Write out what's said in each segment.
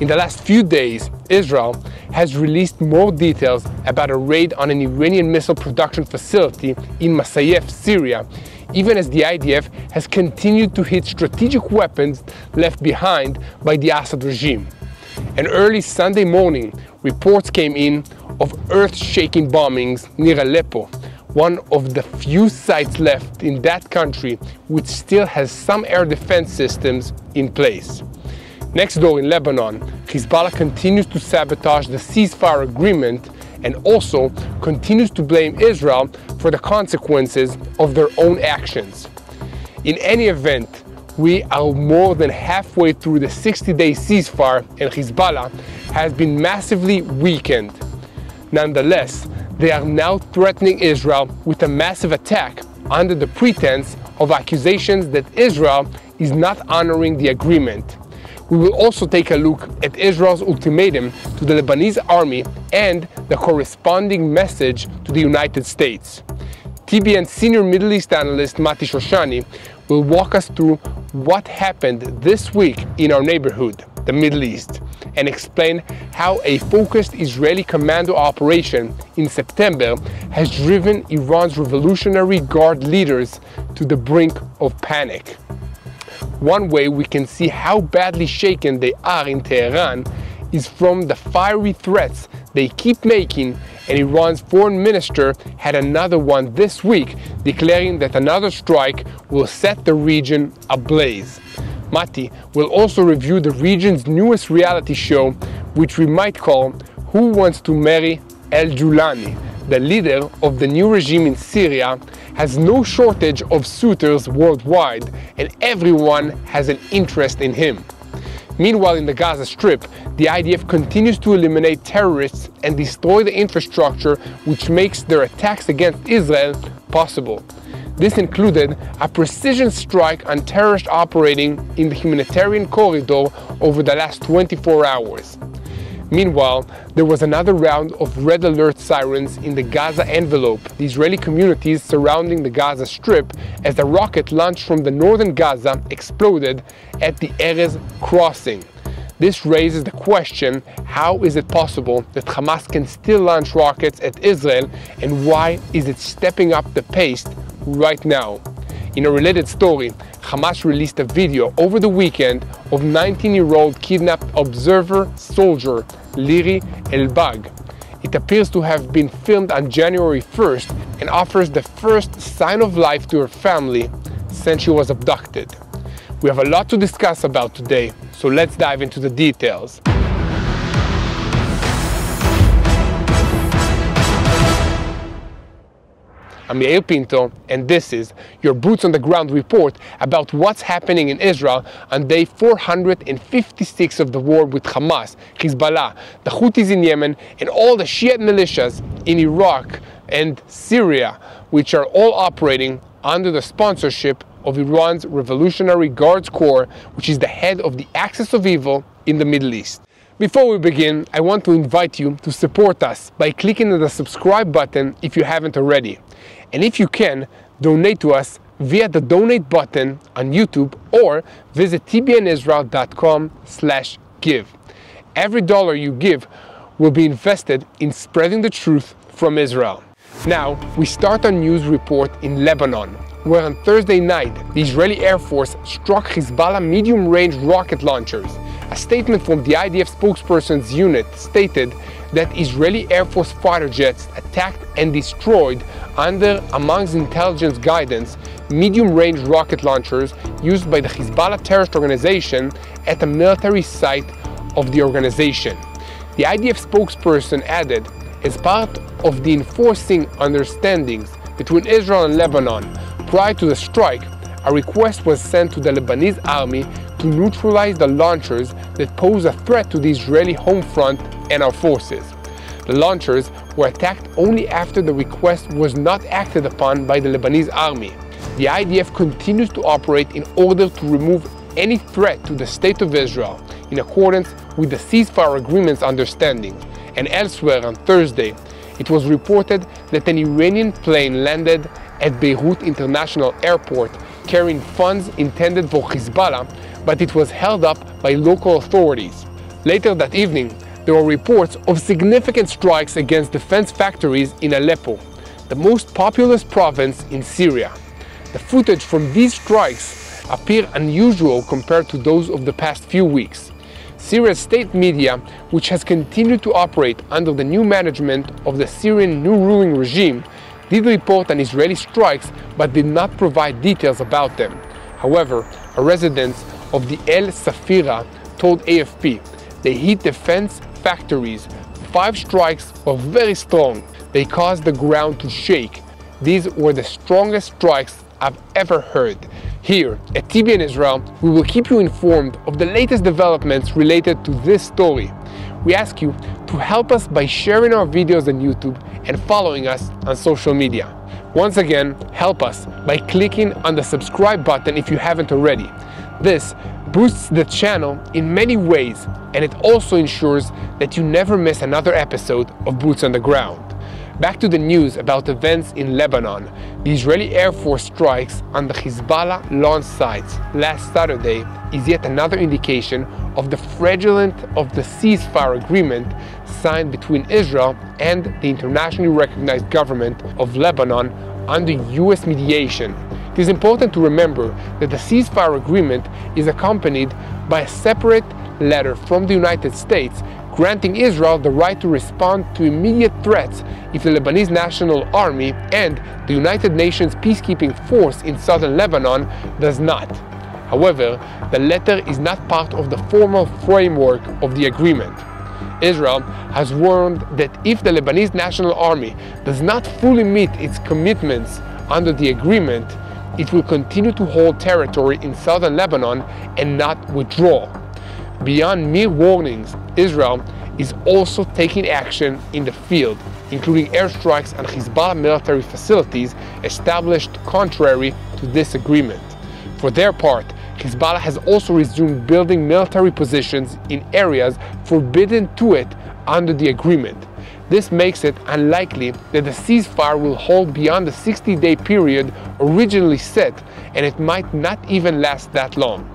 In the last few days, Israel has released more details about a raid on an Iranian missile production facility in Masyaf, Syria, even as the IDF has continued to hit strategic weapons left behind by the Assad regime. And early Sunday morning, reports came in of earth-shaking bombings near Aleppo, one of the few sites left in that country which still has some air defense systems in place. Next door in Lebanon, Hezbollah continues to sabotage the ceasefire agreement and also continues to blame Israel for the consequences of their own actions. In any event, we are more than halfway through the 60-day ceasefire and Hezbollah has been massively weakened. Nonetheless, they are now threatening Israel with a massive attack under the pretense of accusations that Israel is not honoring the agreement. We will also take a look at Israel's ultimatum to the Lebanese army and the corresponding message to the United States. TBN senior Middle East analyst Mati Shoshani will walk us through what happened this week in our neighborhood, the Middle East, and explain how a focused Israeli commando operation in September has driven Iran's Revolutionary Guard leaders to the brink of panic. One way we can see how badly shaken they are in Tehran is from the fiery threats they keep making, and Iran's foreign minister had another one this week, declaring that another strike will set the region ablaze. Mati will also review the region's newest reality show, which we might call Who Wants to Marry al-Julani? The leader of the new regime in Syria has no shortage of suitors worldwide, and everyone has an interest in him. Meanwhile, in the Gaza Strip, the IDF continues to eliminate terrorists and destroy the infrastructure which makes their attacks against Israel possible. This included a precision strike on terrorists operating in the humanitarian corridor over the last 24 hours. Meanwhile, there was another round of red alert sirens in the Gaza envelope, the Israeli communities surrounding the Gaza Strip, as the rocket launched from the northern Gaza exploded at the Erez crossing. This raises the question, how is it possible that Hamas can still launch rockets at Israel, and why is it stepping up the pace right now? In a related story, Hamas released a video over the weekend of 19-year-old kidnapped observer soldier Liri Albag. It appears to have been filmed on January 1st and offers the first sign of life to her family since she was abducted. We have a lot to discuss about today, so let's dive into the details. I'm Yair Pinto, and this is your Boots on the Ground report about what's happening in Israel on day 456 of the war with Hamas, Hezbollah, the Houthis in Yemen, and all the Shiite militias in Iraq and Syria, which are all operating under the sponsorship of Iran's Revolutionary Guards Corps, which is the head of the axis of evil in the Middle East. Before we begin, I want to invite you to support us by clicking on the subscribe button if you haven't already. And if you can, donate to us via the donate button on YouTube or visit tbnisrael.com/give. Every dollar you give will be invested in spreading the truth from Israel. Now, we start our news report in Lebanon, where on Thursday night, the Israeli Air Force struck Hezbollah medium-range rocket launchers. A statement from the IDF spokesperson's unit stated that Israeli Air Force fighter jets attacked and destroyed, under Hamas intelligence guidance, medium-range rocket launchers used by the Hezbollah terrorist organization at a military site of the organization. The IDF spokesperson added, as part of the enforcing understandings between Israel and Lebanon prior to the strike, a request was sent to the Lebanese army to neutralize the launchers that pose a threat to the Israeli home front and our forces. The launchers were attacked only after the request was not acted upon by the Lebanese army. The IDF continues to operate in order to remove any threat to the state of Israel, in accordance with the ceasefire agreement's understanding. And elsewhere on Thursday, it was reported that an Iranian plane landed at Beirut International Airport carrying funds intended for Hezbollah, but it was held up by local authorities. Later that evening, there were reports of significant strikes against defense factories in Aleppo, the most populous province in Syria. The footage from these strikes appear unusual compared to those of the past few weeks. Syria's state media, which has continued to operate under the new management of the Syrian new ruling regime, did report on Israeli strikes but did not provide details about them. However, a resident of the El Safira told AFP they hit defense factories. 5 strikes were very strong. They caused the ground to shake. These were the strongest strikes I've ever heard. Here at TBN Israel, we will keep you informed of the latest developments related to this story. We ask you to help us by sharing our videos on YouTube and following us on social media. Once again, help us by clicking on the subscribe button if you haven't already. This boosts the channel in many ways, and it also ensures that you never miss another episode of Boots on the Ground. Back to the news about events in Lebanon. The Israeli Air Force strikes on the Hezbollah launch sites last Saturday is yet another indication of the fraudulence of the ceasefire agreement signed between Israel and the internationally recognized government of Lebanon under US mediation. It is important to remember that the ceasefire agreement is accompanied by a separate letter from the United States granting Israel the right to respond to immediate threats if the Lebanese National Army and the United Nations peacekeeping force in southern Lebanon does not. However, the letter is not part of the formal framework of the agreement. Israel has warned that if the Lebanese National Army does not fully meet its commitments under the agreement, it will continue to hold territory in southern Lebanon and not withdraw. Beyond mere warnings, Israel is also taking action in the field, including airstrikes on Hezbollah military facilities established contrary to this agreement. For their part, Hezbollah has also resumed building military positions in areas forbidden to it under the agreement. This makes it unlikely that the ceasefire will hold beyond the 60-day period originally set, and it might not even last that long.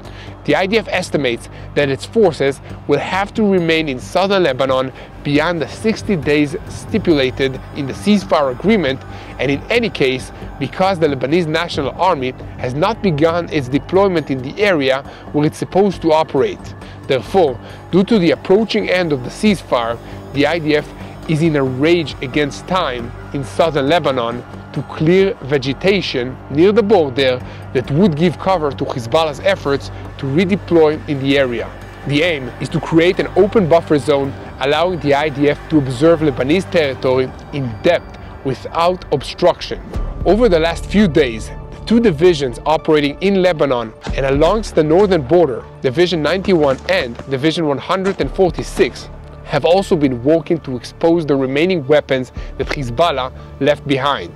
The IDF estimates that its forces will have to remain in southern Lebanon beyond the 60 days stipulated in the ceasefire agreement, and in any case, because the Lebanese National Army has not begun its deployment in the area where it's supposed to operate. Therefore, due to the approaching end of the ceasefire, the IDF is in a rage against time in southern Lebanon to clear vegetation near the border that would give cover to Hezbollah's efforts to redeploy in the area. The aim is to create an open buffer zone allowing the IDF to observe Lebanese territory in depth without obstruction. Over the last few days, the 2 divisions operating in Lebanon and alongst the northern border, Division 91 and Division 146, have also been working to expose the remaining weapons that Hezbollah left behind.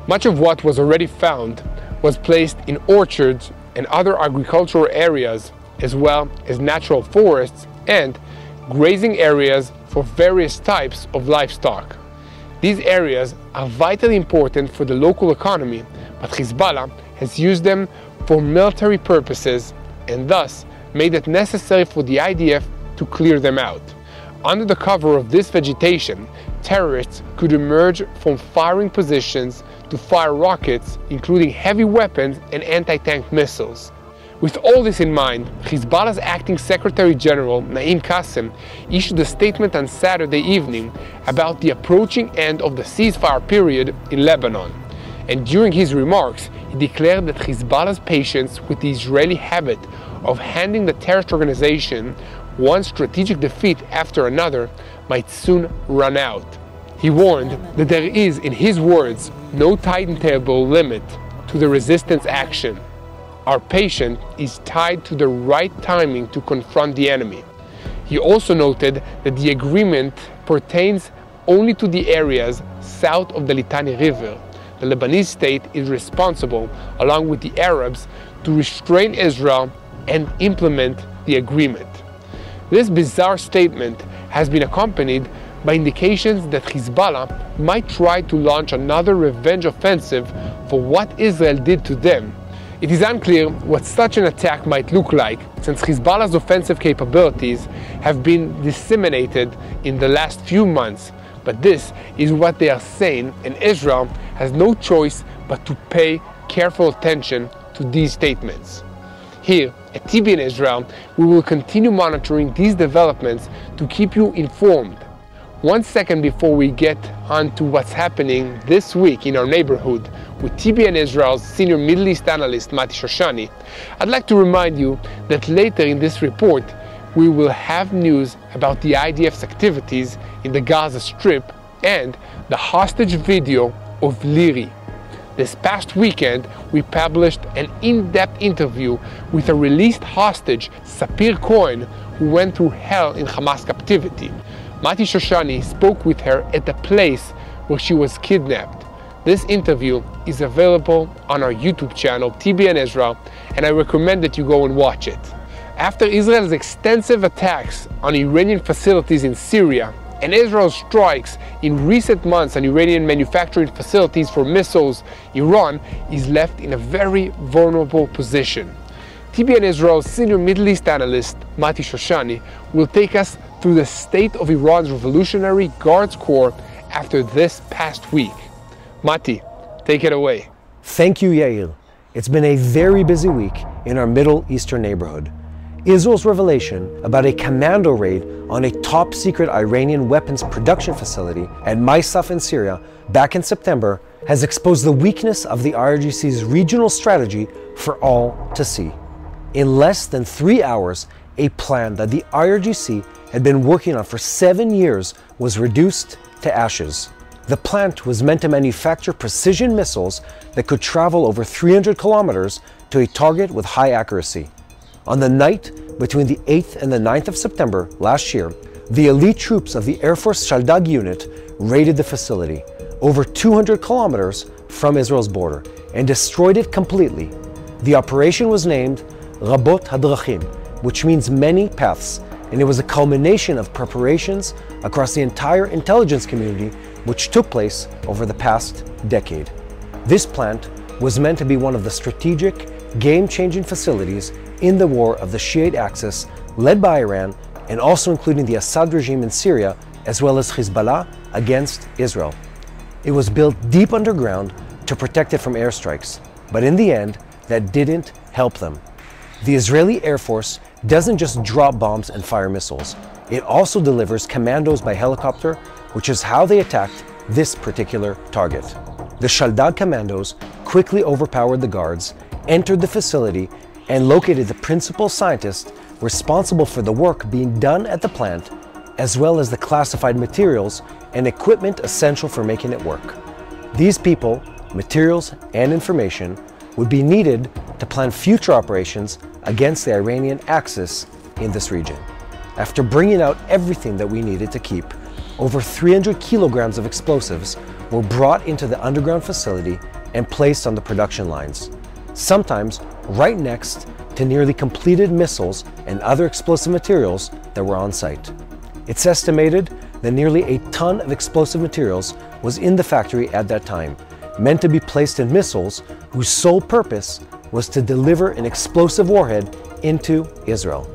Much of what was already found was placed in orchards and other agricultural areas, as well as natural forests and grazing areas for various types of livestock. These areas are vitally important for the local economy, but Hezbollah has used them for military purposes and thus made it necessary for the IDF to clear them out. Under the cover of this vegetation, terrorists could emerge from firing positions to fire rockets, including heavy weapons and anti-tank missiles. With all this in mind, Hezbollah's acting Secretary General Naim Qassem issued a statement on Saturday evening about the approaching end of the ceasefire period in Lebanon. And during his remarks, he declared that Hezbollah's patience with the Israeli habit of handing the terrorist organization one strategic defeat after another might soon run out. He warned that there is, in his words, no timetable limit to the resistance action. Our patience is tied to the right timing to confront the enemy. He also noted that the agreement pertains only to the areas south of the Litani River. The Lebanese state is responsible, along with the Arabs, to restrain Israel and implement the agreement. This bizarre statement has been accompanied by indications that Hezbollah might try to launch another revenge offensive for what Israel did to them, It is unclear what such an attack might look like, since Hezbollah's offensive capabilities have been disseminated in the last few months, but this is what they are saying, and Israel has no choice but to pay careful attention to these statements. Here at TBN Israel, we will continue monitoring these developments to keep you informed. 1 second before we get on to what's happening this week in our neighborhood with TBN Israel's senior Middle East analyst Mati Shoshani, I'd like to remind you that later in this report we will have news about the IDF's activities in the Gaza Strip and the hostage video of Liri. This past weekend, we published an in-depth interview with a released hostage, Sapir Cohen, who went through hell in Hamas captivity. Mati Shoshani spoke with her at the place where she was kidnapped. This interview is available on our YouTube channel, TBN Israel, and I recommend that you go and watch it. After Israel's extensive attacks on Iranian facilities in Syria, and Israel's strikes in recent months on Iranian manufacturing facilities for missiles, Iran is left in a very vulnerable position. TBN Israel's senior Middle East analyst, Mati Shoshani, will take us through the state of Iran's Revolutionary Guards Corps after this past week. Mati, take it away. Thank you, Yair. It's been a very busy week in our Middle Eastern neighborhood. Israel's revelation about a commando raid on a top-secret Iranian weapons production facility at Masyaf in Syria back in September has exposed the weakness of the IRGC's regional strategy for all to see. In less than 3 hours, a plan that the IRGC had been working on for 7 years was reduced to ashes. The plant was meant to manufacture precision missiles that could travel over 300 kilometers to a target with high accuracy. On the night between the 8th and the 9th of September last year, the elite troops of the Air Force Shaldag unit raided the facility over 200 kilometers from Israel's border and destroyed it completely. The operation was named Rabot Hadrachim, which means many paths, and it was a culmination of preparations across the entire intelligence community which took place over the past decade. This plant was meant to be one of the strategic, game-changing facilities in the war of the Shiite Axis led by Iran and also including the Assad regime in Syria as well as Hezbollah against Israel. It was built deep underground to protect it from airstrikes, but in the end that didn't help them. The Israeli Air Force doesn't just drop bombs and fire missiles, it also delivers commandos by helicopter, which is how they attacked this particular target. The Shaldag commandos quickly overpowered the guards, entered the facility, and located the principal scientist responsible for the work being done at the plant, as well as the classified materials and equipment essential for making it work. These people, materials, and information would be needed to plan future operations against the Iranian axis in this region. After bringing out everything that we needed to keep, over 300 kilograms of explosives were brought into the underground facility and placed on the production lines, sometimes right next to nearly completed missiles and other explosive materials that were on site. It's estimated that nearly a ton of explosive materials was in the factory at that time, meant to be placed in missiles whose sole purpose was to deliver an explosive warhead into Israel.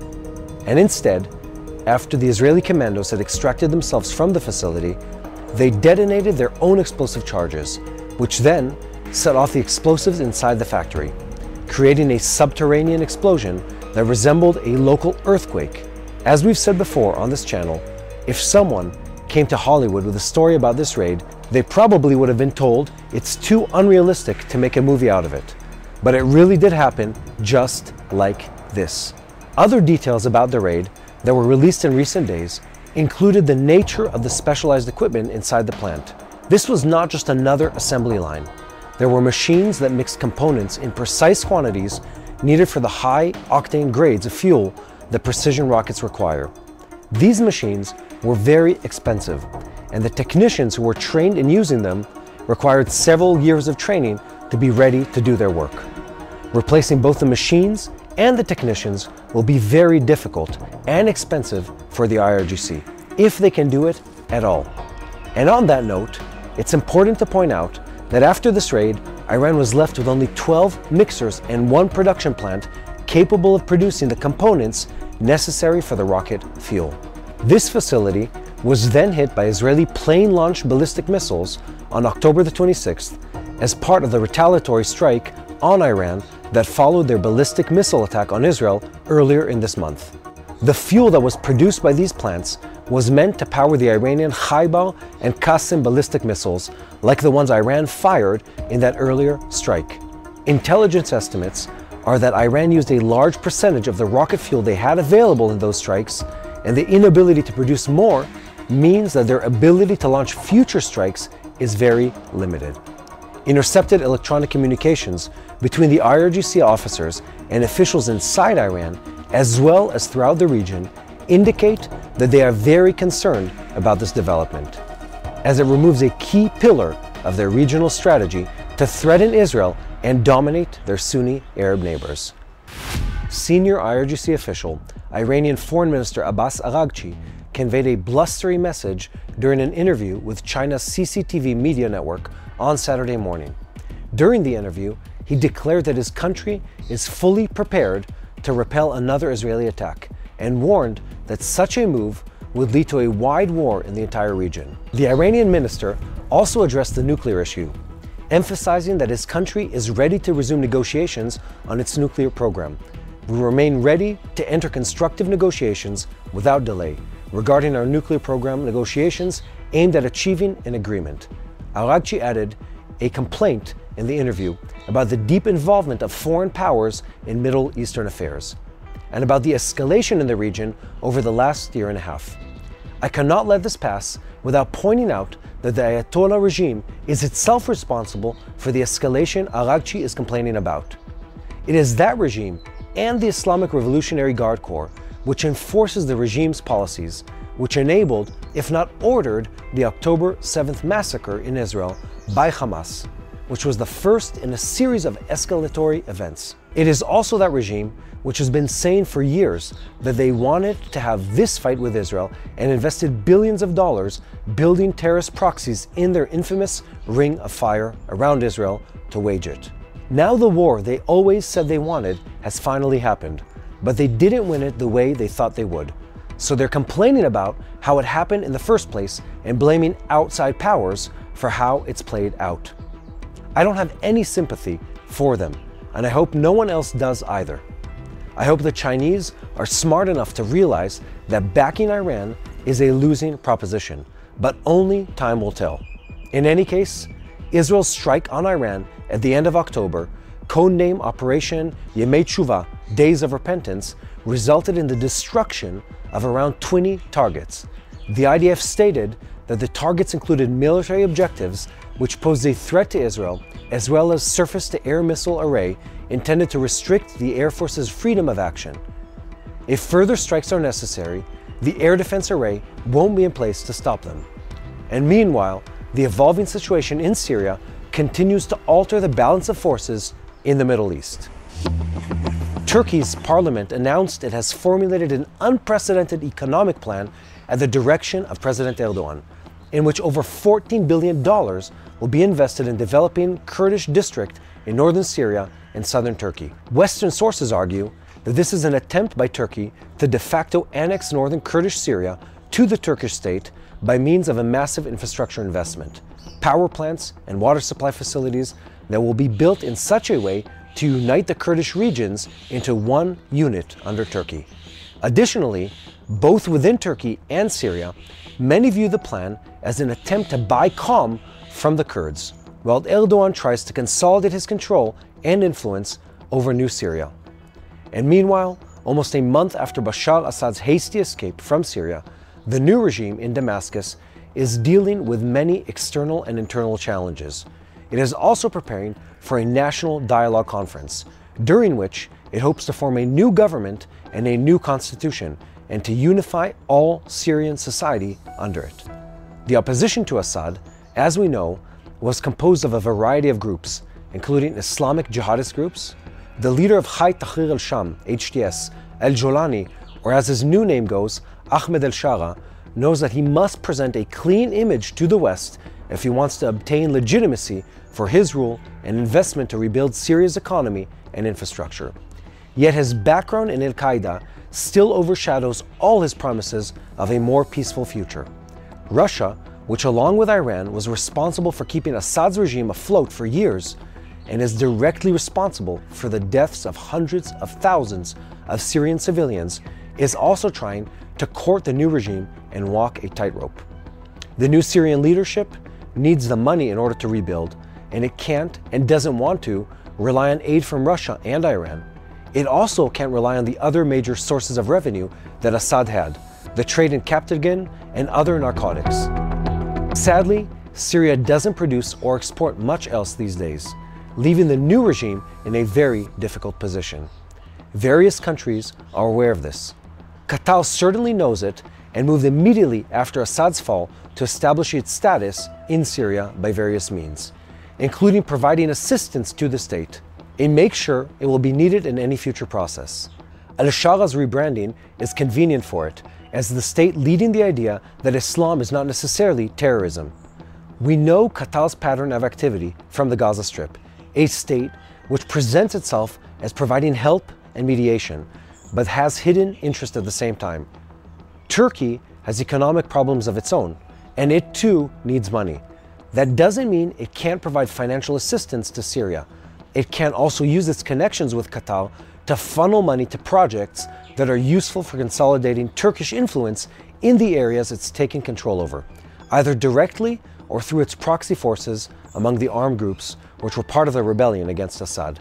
And instead, after the Israeli commandos had extracted themselves from the facility, they detonated their own explosive charges, which then set off the explosives inside the factory, creating a subterranean explosion that resembled a local earthquake. As we've said before on this channel, if someone came to Hollywood with a story about this raid, they probably would have been told it's too unrealistic to make a movie out of it. But it really did happen just like this. Other details about the raid that were released in recent days included the nature of the specialized equipment inside the plant. This was not just another assembly line. There were machines that mixed components in precise quantities needed for the high-octane grades of fuel that precision rockets require. These machines were very expensive, and the technicians who were trained in using them required several years of training to be ready to do their work. Replacing both the machines and the technicians will be very difficult and expensive for the IRGC, if they can do it at all. And on that note, it's important to point out that after this raid, Iran was left with only 12 mixers and one production plant capable of producing the components necessary for the rocket fuel. This facility was then hit by Israeli plane-launched ballistic missiles on October the 26th as part of the retaliatory strike on Iran that followed their ballistic missile attack on Israel earlier in this month. The fuel that was produced by these plants was meant to power the Iranian Khaybar and Qasem ballistic missiles like the ones Iran fired in that earlier strike. Intelligence estimates are that Iran used a large percentage of the rocket fuel they had available in those strikes, and the inability to produce more means that their ability to launch future strikes is very limited. Intercepted electronic communications between the IRGC officers and officials inside Iran, as well as throughout the region, indicate that they are very concerned about this development, as it removes a key pillar of their regional strategy to threaten Israel and dominate their Sunni Arab neighbors. Senior IRGC official, Iranian Foreign Minister Abbas Araghchi, conveyed a blustery message during an interview with China's CCTV media network on Saturday morning. During the interview, he declared that his country is fully prepared to repel another Israeli attack and warned that such a move would lead to a wide war in the entire region. The Iranian minister also addressed the nuclear issue, emphasizing that his country is ready to resume negotiations on its nuclear program. We remain ready to enter constructive negotiations without delay regarding our nuclear program negotiations aimed at achieving an agreement. Araghchi added a complaint in the interview about the deep involvement of foreign powers in Middle Eastern affairs and about the escalation in the region over the last year and a half. I cannot let this pass without pointing out that the Ayatollah regime is itself responsible for the escalation Araghchi is complaining about. It is that regime and the Islamic Revolutionary Guard Corps which enforces the regime's policies, which enabled, if not ordered, the October 7th massacre in Israel by Hamas, which was the first in a series of escalatory events. It is also that regime which has been saying for years that they wanted to have this fight with Israel and invested billions of dollars building terrorist proxies in their infamous ring of fire around Israel to wage it. Now the war they always said they wanted has finally happened, but they didn't win it the way they thought they would. So they're complaining about how it happened in the first place and blaming outside powers for how it's played out. I don't have any sympathy for them, and I hope no one else does either. I hope the Chinese are smart enough to realize that backing Iran is a losing proposition, but only time will tell. In any case, Israel's strike on Iran at the end of October, codename Operation Yemei Tshuva, Days of Repentance, resulted in the destruction of around 20 targets. The IDF stated that the targets included military objectives which posed a threat to Israel, as well as surface-to-air missile array intended to restrict the Air Force's freedom of action. If further strikes are necessary, the air defense array won't be in place to stop them. And meanwhile, the evolving situation in Syria continues to alter the balance of forces in the Middle East. Turkey's parliament announced it has formulated an unprecedented economic plan at the direction of President Erdogan, in which over $14 billion will be invested in developing Kurdish district in northern Syria and southern Turkey. Western sources argue that this is an attempt by Turkey to de facto annex northern Kurdish Syria to the Turkish state by means of a massive infrastructure investment, power plants and water supply facilities that will be built in such a way to unite the Kurdish regions into one unit under Turkey. Additionally, both within Turkey and Syria, many view the plan as an attempt to buy calm from the Kurds, while Erdogan tries to consolidate his control and influence over New Syria. And meanwhile, almost a month after Bashar Assad's hasty escape from Syria, the new regime in Damascus is dealing with many external and internal challenges. It is also preparing for a national dialogue conference, during which it hopes to form a new government and a new constitution, and to unify all Syrian society under it. The opposition to Assad, as we know, was composed of a variety of groups, including Islamic jihadist groups. The leader of Hayat Tahrir al-Sham, HTS, al-Jolani, or as his new name goes, Ahmed al-Shara, knows that he must present a clean image to the West if he wants to obtain legitimacy for his rule and investment to rebuild Syria's economy and infrastructure. Yet his background in Al-Qaeda still overshadows all his promises of a more peaceful future. Russia, which along with Iran was responsible for keeping Assad's regime afloat for years, and is directly responsible for the deaths of hundreds of thousands of Syrian civilians, is also trying to court the new regime and walk a tightrope. The new Syrian leadership needs the money in order to rebuild, and it can't and doesn't want to rely on aid from Russia and Iran. It also can't rely on the other major sources of revenue that Assad had, the trade in captive and other narcotics. Sadly, Syria doesn't produce or export much else these days, leaving the new regime in a very difficult position. Various countries are aware of this. Qatar certainly knows it and moved immediately after Assad's fall to establish its status in Syria by various means, including providing assistance to the state. It makes sure it will be needed in any future process. Al-Shara's rebranding is convenient for it, as the state leading the idea that Islam is not necessarily terrorism. We know Qatar's pattern of activity from the Gaza Strip, a state which presents itself as providing help and mediation, but has hidden interest at the same time. Turkey has economic problems of its own, and it too needs money. That doesn't mean it can't provide financial assistance to Syria. It can also use its connections with Qatar to funnel money to projects that are useful for consolidating Turkish influence in the areas it's taken control over, either directly or through its proxy forces among the armed groups which were part of the rebellion against Assad.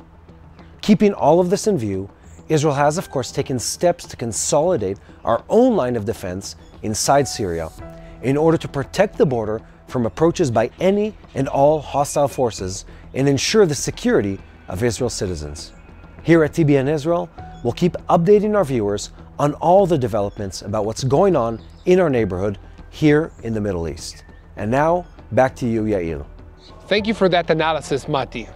Keeping all of this in view, Israel has of course taken steps to consolidate our own line of defense inside Syria in order to protect the border from approaches by any and all hostile forces and ensure the security of Israel's citizens. Here at TBN Israel, we'll keep updating our viewers on all the developments about what's going on in our neighborhood here in the Middle East. And now, back to you, Yair. Thank you for that analysis, Mati.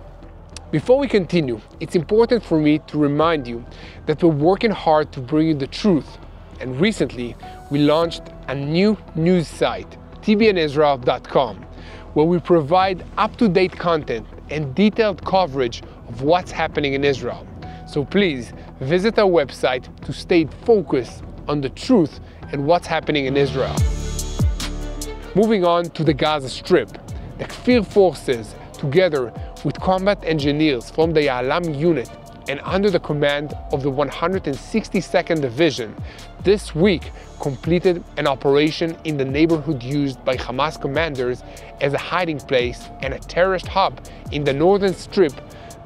Before we continue, it's important for me to remind you that we're working hard to bring you the truth. And recently, we launched a new news site, tbnisrael.com, where we provide up-to-date content and detailed coverage of what's happening in Israel. So please visit our website to stay focused on the truth and what's happening in Israel. Moving on to the Gaza Strip, the Kfir forces, together with combat engineers from the Ya'alam unit and under the command of the 162nd Division, this week completed an operation in the neighborhood used by Hamas commanders as a hiding place and a terrorist hub in the northern strip,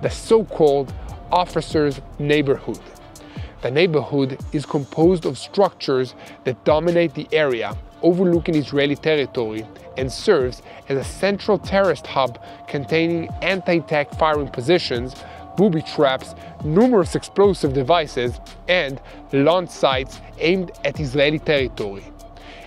the so-called Officers' Neighborhood. The neighborhood is composed of structures that dominate the area, overlooking Israeli territory, and serves as a central terrorist hub containing anti-tank firing positions, booby traps, numerous explosive devices, and launch sites aimed at Israeli territory.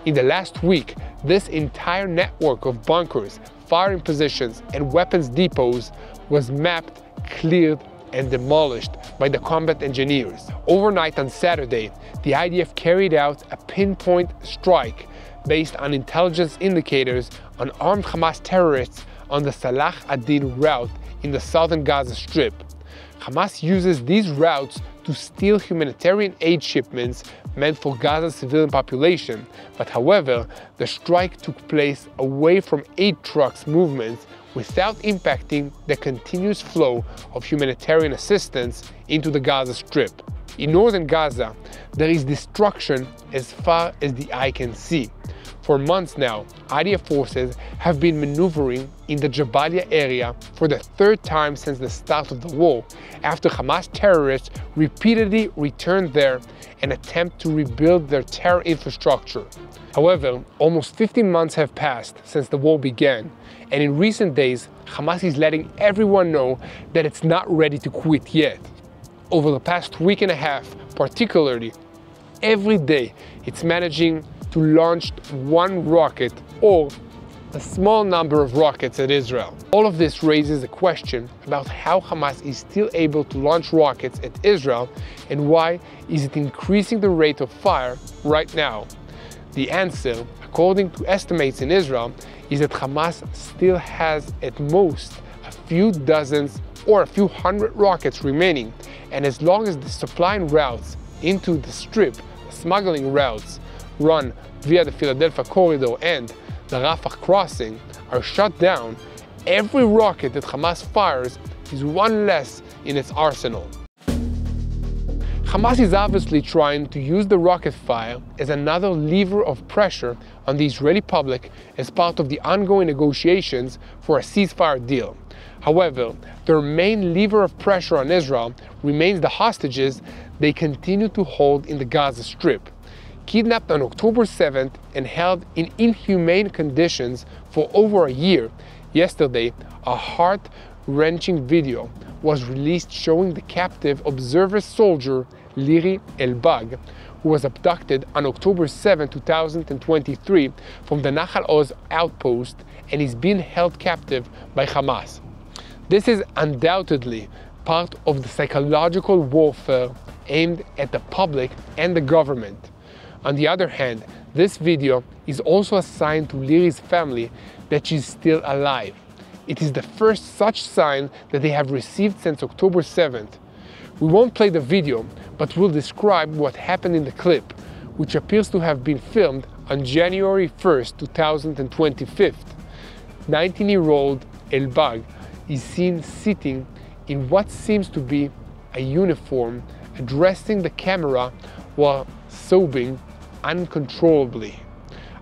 In the last week, this entire network of bunkers, firing positions, and weapons depots was mapped, cleared, and demolished by the combat engineers. Overnight on Saturday, the IDF carried out a pinpoint strike based on intelligence indicators on armed Hamas terrorists on the Salah ad-Din route in the southern Gaza Strip. Hamas uses these routes to steal humanitarian aid shipments meant for Gaza's civilian population, but however, the strike took place away from aid trucks' movements without impacting the continuous flow of humanitarian assistance into the Gaza Strip. In northern Gaza, there is destruction as far as the eye can see. For months now, IDF forces have been maneuvering in the Jabalia area for the third time since the start of the war, after Hamas terrorists repeatedly returned there and attempt to rebuild their terror infrastructure. However, almost 15 months have passed since the war began, and in recent days, Hamas is letting everyone know that it's not ready to quit yet. Over the past week and a half, particularly, every day it's managing to launch one rocket or a small number of rockets at Israel. All of this raises a question about how Hamas is still able to launch rockets at Israel and why is it increasing the rate of fire right now. The answer, according to estimates in Israel, is that Hamas still has at most a few dozens or a few hundred rockets remaining, and as long as the supply routes into the strip, the smuggling routes run via the Philadelphia corridor and the Rafah crossing are shut down, every rocket that Hamas fires is one less in its arsenal. Hamas is obviously trying to use the rocket fire as another lever of pressure on the Israeli public as part of the ongoing negotiations for a ceasefire deal. However, their main lever of pressure on Israel remains the hostages they continue to hold in the Gaza Strip. Kidnapped on October 7th and held in inhumane conditions for over a year, yesterday a heart-wrenching video was released showing the captive observer soldier Liri Albag, who was abducted on October 7, 2023 from the Nahal Oz outpost and is being held captive by Hamas. This is undoubtedly part of the psychological warfare aimed at the public and the government. On the other hand, this video is also a sign to Liri's family that she's still alive. It is the first such sign that they have received since October 7th. We won't play the video, but we'll describe what happened in the clip, which appears to have been filmed on January 1st, 2025. 19-year-old Albag is seen sitting in what seems to be a uniform, addressing the camera while sobbing uncontrollably.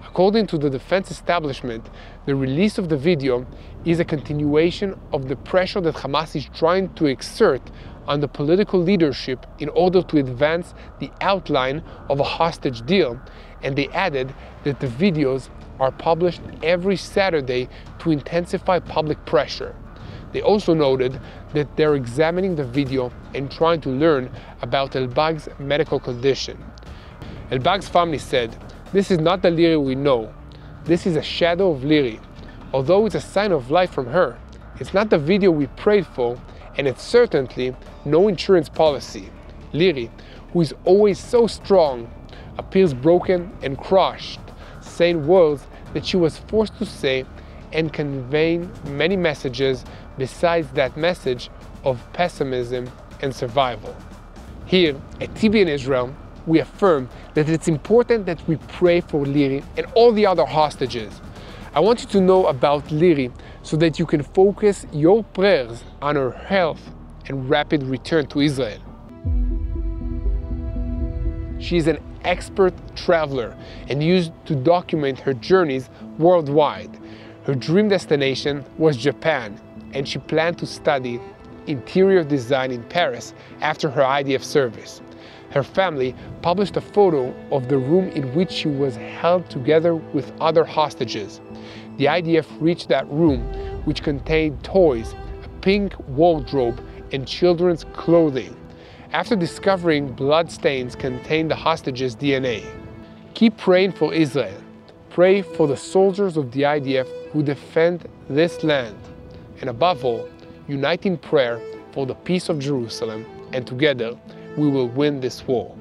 According to the defense establishment, the release of the video is a continuation of the pressure that Hamas is trying to exert on the political leadership in order to advance the outline of a hostage deal, and they added that the videos are published every Saturday to intensify public pressure. They also noted that they're examining the video and trying to learn about Albag's medical condition. Albag's family said, "This is not the Liri we know. This is a shadow of Liri. Although it's a sign of life from her, it's not the video we prayed for, and it's certainly no insurance policy." Liri, who is always so strong, appears broken and crushed, saying words that she was forced to say and conveying many messages besides that message of pessimism and survival. Here at TBN Israel, we affirm that it's important that we pray for Liri and all the other hostages. I want you to know about Liri so that you can focus your prayers on her health and rapid return to Israel. She is an expert traveler and used to document her journeys worldwide. Her dream destination was Japan, and she planned to study interior design in Paris after her IDF service. Her family published a photo of the room in which she was held together with other hostages. The IDF reached that room, which contained toys, a pink wardrobe, and children's clothing. After discovering bloodstains contained the hostages' DNA. Keep praying for Israel. Pray for the soldiers of the IDF who defend this land. And above all, unite in prayer for the peace of Jerusalem, and together we will win this war.